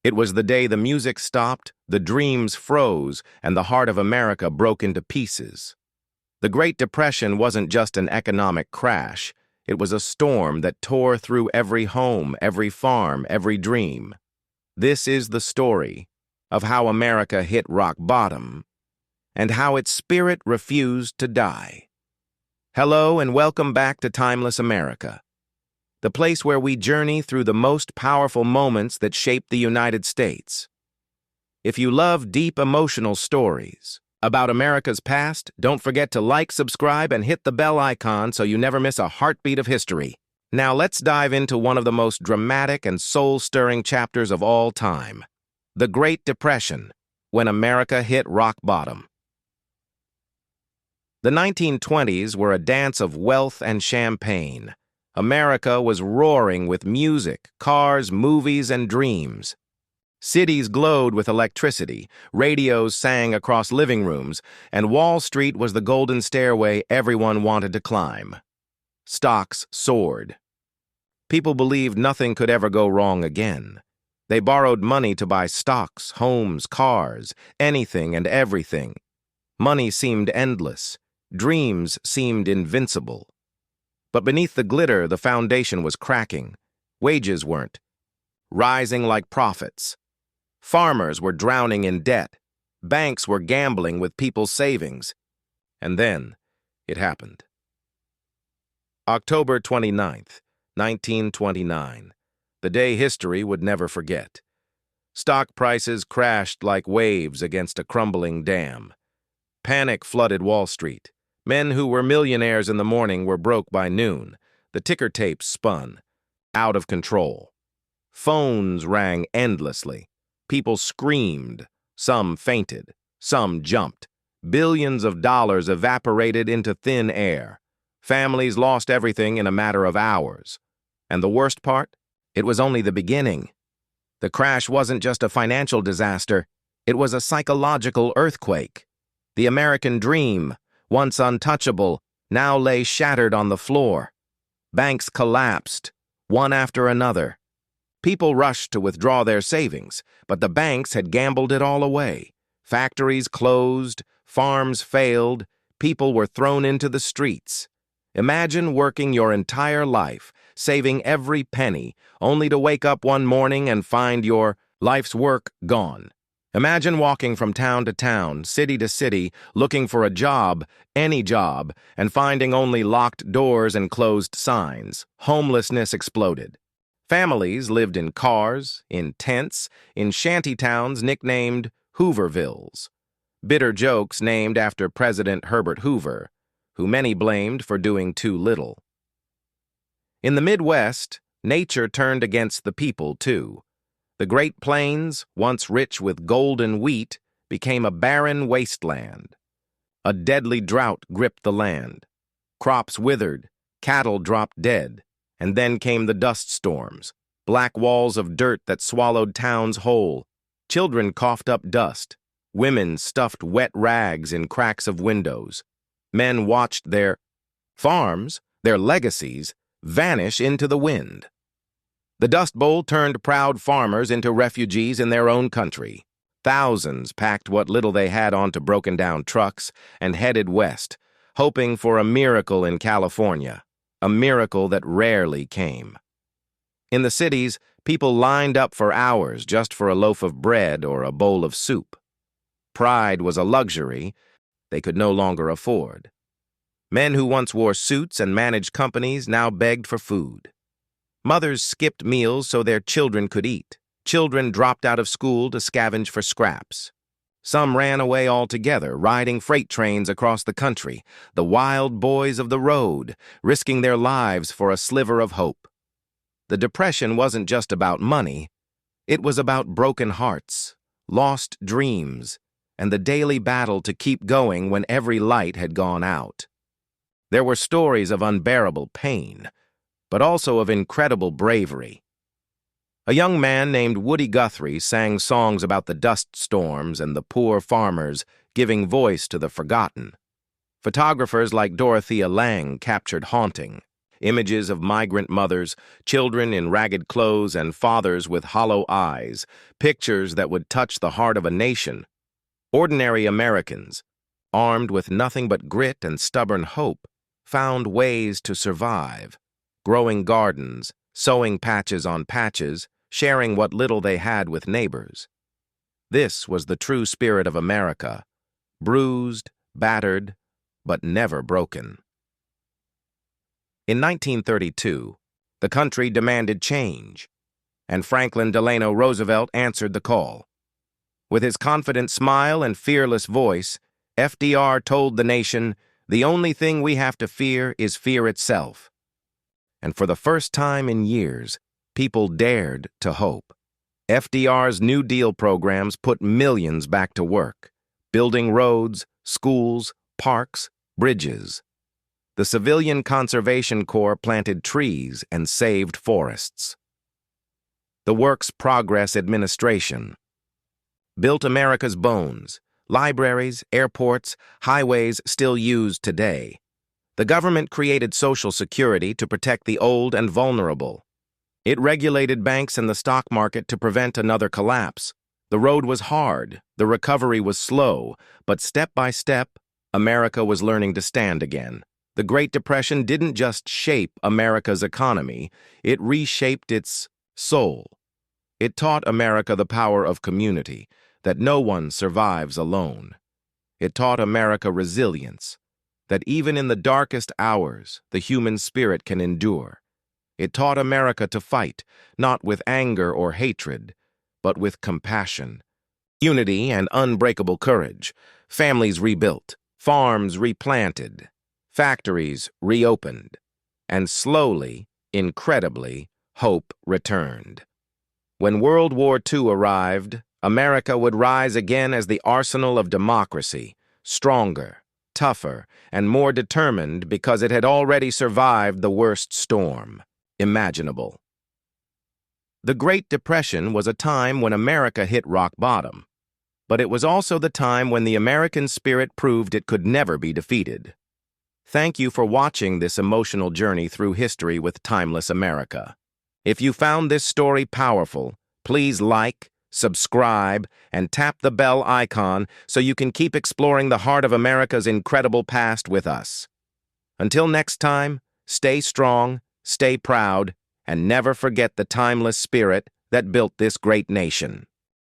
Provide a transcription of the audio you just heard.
It was the day the music stopped, the dreams froze, and the heart of America broke into pieces. The Great Depression wasn't just an economic crash. It was a storm that tore through every home, every farm, every dream. This is the story of how America hit rock bottom and how its spirit refused to die. Hello and welcome back to Timeless America, the place where we journey through the most powerful moments that shaped the United States. If you love deep emotional stories about America's past, don't forget to like, subscribe, and hit the bell icon so you never miss a heartbeat of history. Now let's dive into one of the most dramatic and soul-stirring chapters of all time, the Great Depression, when America hit rock bottom. The 1920s were a dance of wealth and champagne. America was roaring with music, cars, movies, and dreams. Cities glowed with electricity, radios sang across living rooms, and Wall Street was the golden stairway everyone wanted to climb. Stocks soared. People believed nothing could ever go wrong again. They borrowed money to buy stocks, homes, cars, anything and everything. Money seemed endless. Dreams seemed invincible. But beneath the glitter, the foundation was cracking. Wages weren't rising like profits. Farmers were drowning in debt. Banks were gambling with people's savings. And then it happened. October 29th, 1929, the day history would never forget. Stock prices crashed like waves against a crumbling dam. Panic flooded Wall Street. Men who were millionaires in the morning were broke by noon. The ticker tapes spun. Out of control. Phones rang endlessly. People screamed. Some fainted. Some jumped. Billions of dollars evaporated into thin air. Families lost everything in a matter of hours. And the worst part? It was only the beginning. The crash wasn't just a financial disaster. It was a psychological earthquake. The American dream, once untouchable, now lay shattered on the floor. Banks collapsed, one after another. People rushed to withdraw their savings, but the banks had gambled it all away. Factories closed, farms failed, people were thrown into the streets. Imagine working your entire life, saving every penny, only to wake up one morning and find your life's work gone. Imagine walking from town to town, city to city, looking for a job, any job, and finding only locked doors and closed signs. Homelessness exploded. Families lived in cars, in tents, in shanty towns nicknamed Hoovervilles. Bitter jokes named after President Herbert Hoover, who many blamed for doing too little. In the Midwest, nature turned against the people, too. The Great Plains, once rich with golden wheat, became a barren wasteland. A deadly drought gripped the land. Crops withered, cattle dropped dead, and then came the dust storms, black walls of dirt that swallowed towns whole. Children coughed up dust. Women stuffed wet rags in cracks of windows. Men watched their farms, their legacies, vanish into the wind. The Dust Bowl turned proud farmers into refugees in their own country. Thousands packed what little they had onto broken-down trucks and headed west, hoping for a miracle in California, a miracle that rarely came. In the cities, people lined up for hours just for a loaf of bread or a bowl of soup. Pride was a luxury they could no longer afford. Men who once wore suits and managed companies now begged for food. Mothers skipped meals so their children could eat. Children dropped out of school to scavenge for scraps. Some ran away altogether, riding freight trains across the country, the wild boys of the road, risking their lives for a sliver of hope. The Depression wasn't just about money. It was about broken hearts, lost dreams, and the daily battle to keep going when every light had gone out. There were stories of unbearable pain, but also of incredible bravery. A young man named Woody Guthrie sang songs about the dust storms and the poor farmers, giving voice to the forgotten. Photographers like Dorothea Lange captured haunting, images of migrant mothers, children in ragged clothes, and fathers with hollow eyes, pictures that would touch the heart of a nation. Ordinary Americans, armed with nothing but grit and stubborn hope, found ways to survive, growing gardens, sewing patches on patches, sharing what little they had with neighbors. This was the true spirit of America, bruised, battered, but never broken. In 1932, the country demanded change, and Franklin Delano Roosevelt answered the call. With his confident smile and fearless voice, FDR told the nation, "The only thing we have to fear is fear itself." And for the first time in years, people dared to hope. FDR's New Deal programs put millions back to work, building roads, schools, parks, bridges. The Civilian Conservation Corps planted trees and saved forests. The Works Progress Administration built America's bones, libraries, airports, highways still used today. The government created Social Security to protect the old and vulnerable. It regulated banks and the stock market to prevent another collapse. The road was hard, the recovery was slow, but step by step, America was learning to stand again. The Great Depression didn't just shape America's economy, it reshaped its soul. It taught America the power of community, that no one survives alone. It taught America resilience, that even in the darkest hours, the human spirit can endure. It taught America to fight, not with anger or hatred, but with compassion, unity, and unbreakable courage. Families rebuilt, farms replanted, factories reopened, and slowly, incredibly, hope returned. When World War II arrived, America would rise again as the arsenal of democracy, stronger, tougher, and more determined because it had already survived the worst storm imaginable. The Great Depression was a time when America hit rock bottom, but it was also the time when the American spirit proved it could never be defeated. Thank you for watching this emotional journey through history with Timeless America. If you found this story powerful, please like, subscribe, and tap the bell icon so you can keep exploring the heart of America's incredible past with us. Until next time, stay strong, stay proud, and never forget the timeless spirit that built this great nation.